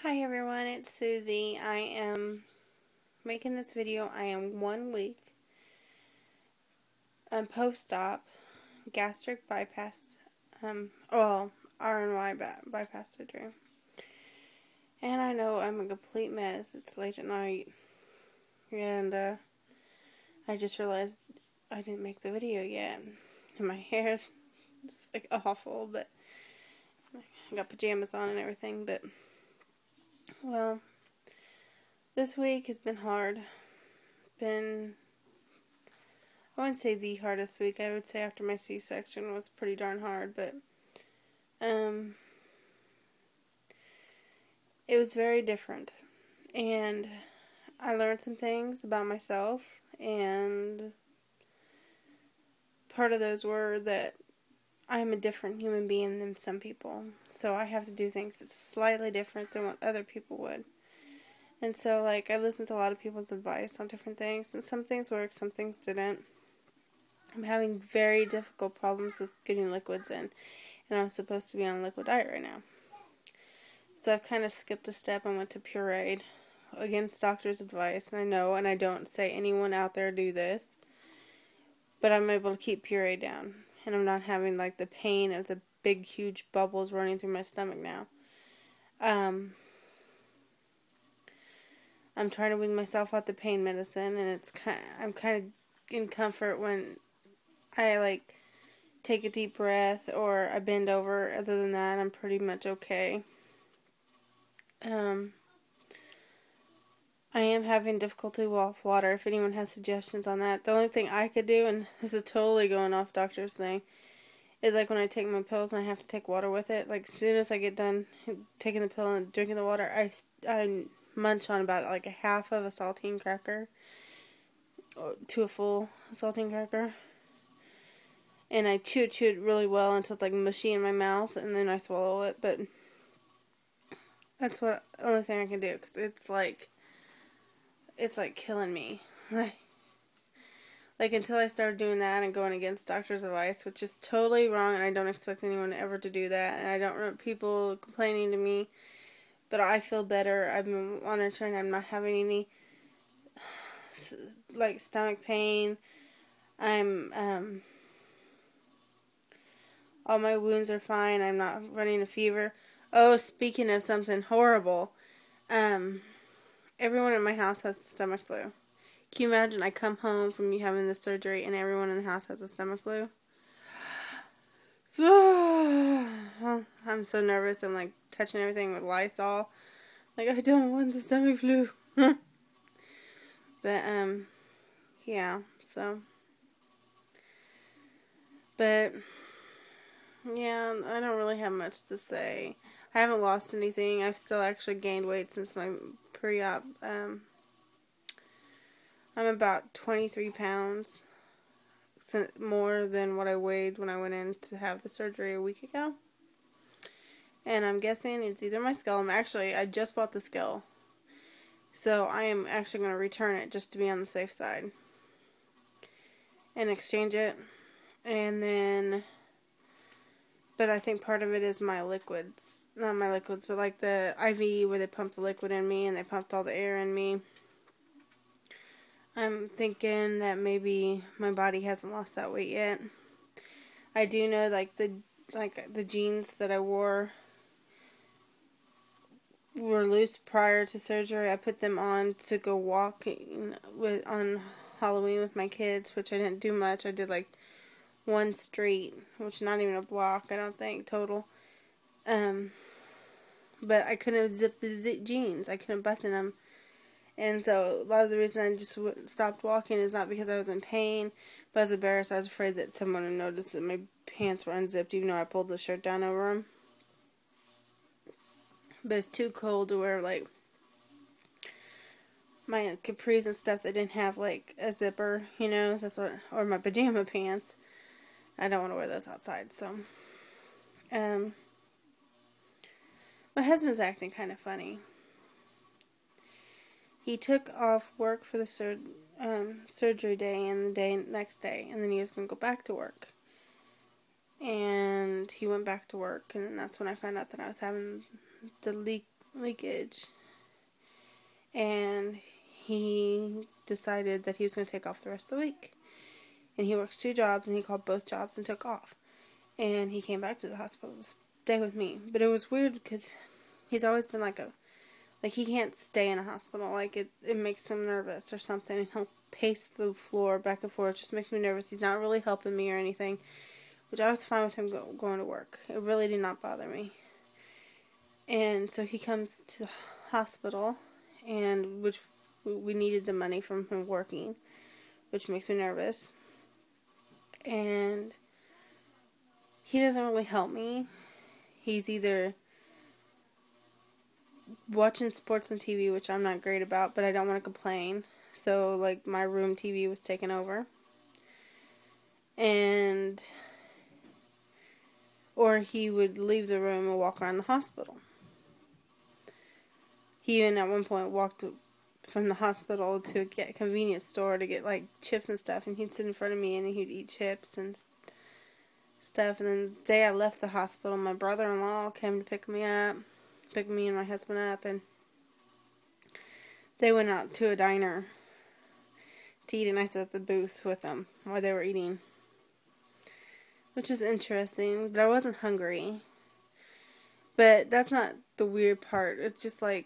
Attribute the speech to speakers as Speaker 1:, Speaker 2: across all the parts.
Speaker 1: Hi everyone, it's Susie. I am making this video. I am 1 week post-op gastric bypass, R&Y bypass surgery. And I know I'm a complete mess. It's late at night. And I just realized I didn't make the video yet. And my hair's like awful, but I got pajamas on and everything, but well, this week has been hard. I wouldn't say the hardest week. I would say after my C-section was pretty darn hard, but it was very different. And I learned some things about myself, and part of those were that I'm a different human being than some people. So I have to do things that's slightly different than what other people would. And so, I listened to a lot of people's advice on different things, and some things worked, some things didn't. I'm having very difficult problems with getting liquids in, and I'm supposed to be on a liquid diet right now. So I've kind of skipped a step and went to pureed against doctor's advice, and I know, and I don't say anyone out there do this, but I'm able to keep pureed down, and I'm not having, the pain of the big, huge bubbles running through my stomach now. I'm trying to wean myself off the pain medicine, and I'm kind of in comfort when I, take a deep breath or I bend over. Other than that, I'm pretty much okay. I am having difficulty with water. If anyone has suggestions on that, the only thing I could do, and this is totally going off doctor's thing, is when I take my pills and I have to take water with it. As soon as I get done taking the pill and drinking the water, I munch on about a half of a saltine cracker to a full saltine cracker, and I chew it really well until it's mushy in my mouth, and then I swallow it. But that's the only thing I can do, because it's killing me. Until I started doing that and going against doctor's advice, which is totally wrong, and I don't expect anyone ever to do that, and I don't want people complaining to me. But I feel better. I've been monitoring. I'm not having any, stomach pain. All my wounds are fine. I'm not running a fever. Oh, speaking of something horrible, everyone in my house has the stomach flu. Can you imagine? I come home from you having this surgery, and everyone in the house has the stomach flu. So I'm so nervous. I'm touching everything with Lysol. I don't want the stomach flu. But yeah. So, but yeah, I don't really have much to say. I haven't lost anything. I've still actually gained weight since my pre-op. I'm about 23 pounds more than what I weighed when I went in to have the surgery a week ago. And I'm guessing it's either my scale. I just bought the scale. So I am actually going to return it just to be on the safe side. And exchange it. And then, but I think part of it is my liquids. Not my liquids, but the IV where they pumped the liquid in me and they pumped all the air in me. I'm thinking that maybe my body hasn't lost that weight yet. I do know the jeans that I wore were loose prior to surgery. I put them on to go walking on Halloween with my kids, which I didn't do much. I did one street, which not even a block, I don't think, total. But I couldn't zip the jeans. I couldn't button them. And so a lot of the reason I just stopped walking is not because I was in pain, but I was embarrassed. I was afraid that someone would notice that my pants were unzipped, even though I pulled the shirt down over them. But it's too cold to wear, my capris and stuff that didn't have, a zipper, that's what, or my pajama pants. I don't want to wear those outside, so. My husband's acting kind of funny. He took off work for the surgery day and the next day, and then he was going to go back to work. And he went back to work, and that's when I found out that I was having the leakage. And he decided that he was going to take off the rest of the week. And he works 2 jobs, and he called both jobs and took off. And he came back to the hospital to stay with me. But it was weird because he's always been like he can't stay in a hospital. Like, it makes him nervous or something. And he'll pace the floor back and forth. It just makes me nervous. He's not really helping me or anything. Which I was fine with him going to work. It really did not bother me. And so he comes to the hospital, and which we needed the money from him working, which makes me nervous. And he doesn't really help me. He's either watching sports on TV, which I'm not great about, but I don't want to complain. So, like, my room TV was taken over. Or he would leave the room and walk around the hospital. He even at one point walked from the hospital to a convenience store to get, like, chips and stuff. And he'd sit in front of me and he'd eat chips and stuff. And then the day I left the hospital, my brother-in-law came to pick me and my husband up. And they went out to a diner to eat, and I sat at the booth with them while they were eating. Which was interesting, but I wasn't hungry. But that's not the weird part. It's just like,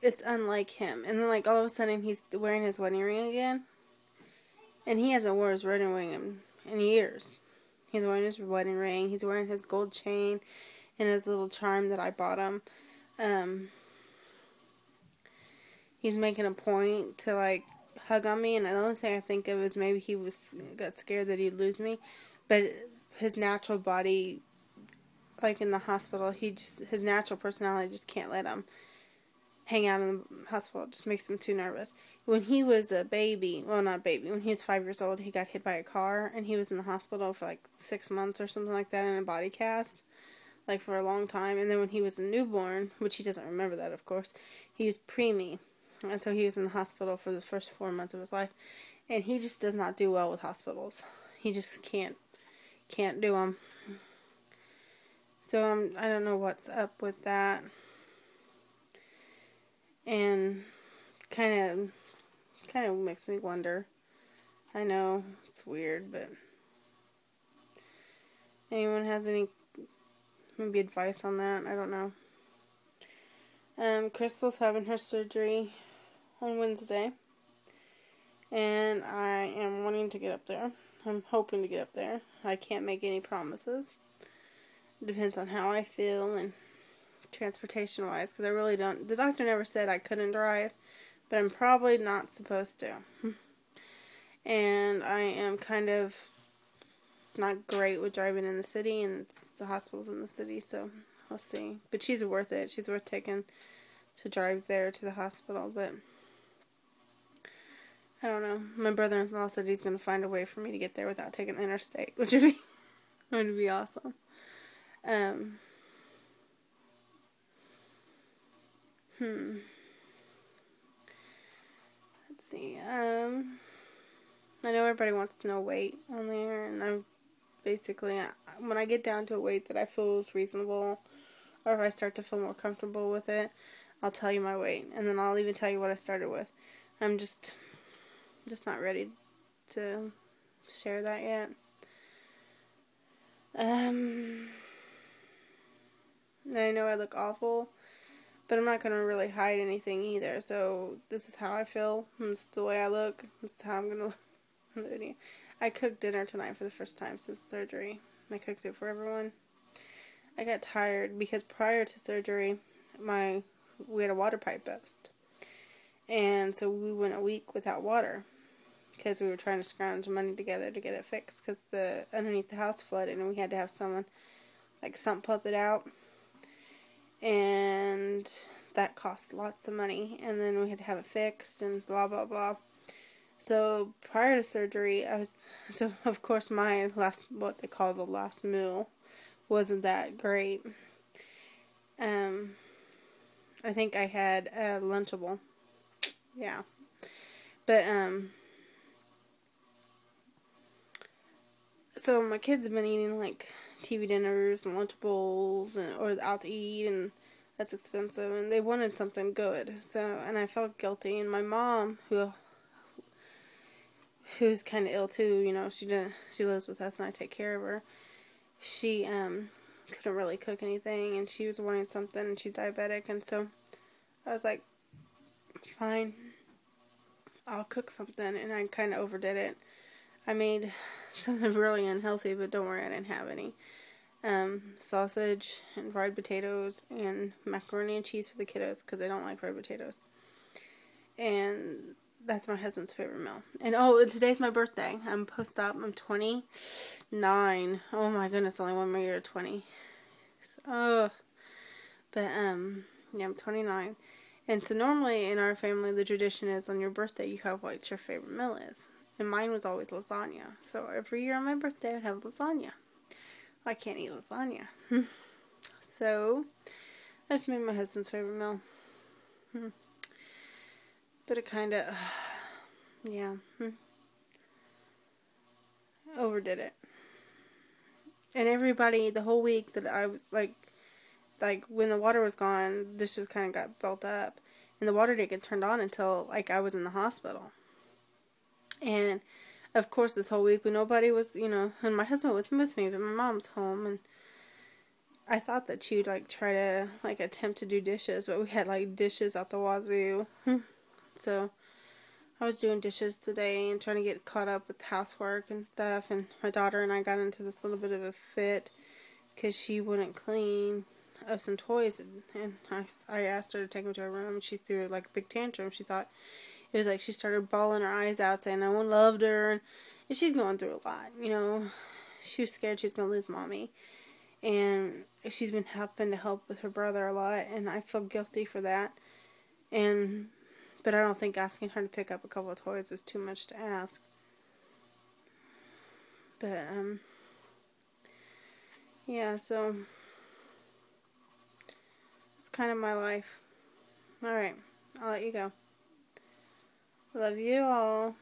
Speaker 1: it's unlike him. And then, like, all of a sudden, he's wearing his wedding ring again. And he hasn't worn his wedding ring in years. He's wearing his wedding ring. He's wearing his gold chain and his little charm that I bought him. He's making a point to, like, hug on me. And the only thing I think of is maybe he got scared that he'd lose me. But his natural body, like in the hospital, his natural personality just can't let him hang out in the hospital. It just makes him too nervous. When he was a baby, well, not a baby, when he was 5 years old, he got hit by a car, and he was in the hospital for like 6 months or something like that in a body cast, like for a long time. And then when he was a newborn, which he doesn't remember that, of course, he was preemie, and so he was in the hospital for the first 4 months of his life, and he just does not do well with hospitals. He just can't do them. So I don't know what's up with that. And kind of makes me wonder. I know it's weird, but anyone has any maybe advice on that? I don't know. Crystal's having her surgery on Wednesday, and I am wanting to get up there. I'm hoping to get up there. I can't make any promises. It depends on how I feel and transportation-wise, because I really don't. The doctor never said I couldn't drive, but I'm probably not supposed to. And I am kind of not great with driving in the city, and the hospital's in the city, so I'll see. But she's worth it. She's worth taking to drive there to the hospital, but I don't know. My brother-in-law said he's going to find a way for me to get there without taking the interstate, which would be awesome. Let's see. I know everybody wants to know weight on there, and I'm basically, when I get down to a weight that I feel is reasonable, or if I start to feel more comfortable with it, I'll tell you my weight, and then I'll even tell you what I started with. I'm just not ready to share that yet. I know I look awful, but I'm not going to really hide anything either. So this is how I feel. This is the way I look. This is how I'm going to look in the video. I cooked dinner tonight for the first time since surgery. I cooked it for everyone. I got tired because prior to surgery, we had a water pipe burst. And so we went a week without water because we were trying to scrounge money together to get it fixed because the underneath the house flooded and we had to have someone like sump pump it out. And that cost lots of money, and then we had to have it fixed and blah blah blah. So prior to surgery, of course my what they call the last meal wasn't that great. I think I had a Lunchable. Yeah. But so my kids have been eating like TV dinners and Lunchables or out to eat, and That's expensive, and they wanted something good. So, and I felt guilty. And my mom, who's kind of ill too, you know, she lives with us, and I take care of her. She couldn't really cook anything, and she was wanting something, and she's diabetic, and so I was like, fine, I'll cook something, and I kind of overdid it. I made something really unhealthy, but don't worry, I didn't have any. Sausage and fried potatoes and macaroni and cheese for the kiddos because they don't like fried potatoes. And that's my husband's favorite meal. And today's my birthday. I'm post-op. I'm 29. Oh my goodness, only one more year of 20. Oh, but yeah, I'm 29. And so normally in our family, the tradition is on your birthday you have what your favorite meal is. And mine was always lasagna. So every year on my birthday, I'd have lasagna. I can't eat lasagna. So I just made my husband's favorite meal. But it kind of, yeah, overdid it. And everybody, the whole week that I was like when the water was gone, dishes kind of got built up. And the water didn't get turned on until, like, I was in the hospital. And, of course, this whole week, when nobody was, you know, and my husband was with me, but my mom's home. And I thought that she would, like, try to, like, attempt to do dishes. But we had, like, dishes out the wazoo. So I was doing dishes today and trying to get caught up with housework and stuff. And my daughter and I got into this little bit of a fit because she wouldn't clean up some toys, and I asked her to take them to her room, and she threw like a big tantrum. She thought it was like she started bawling her eyes out, saying no one loved her, and she's going through a lot, you know. She was scared she's going to lose mommy, and she's been helping to help with her brother a lot, and I feel guilty for that. But I don't think asking her to pick up a couple of toys was too much to ask. But yeah, so it's kind of my life. Alright, I'll let you go. Love you all.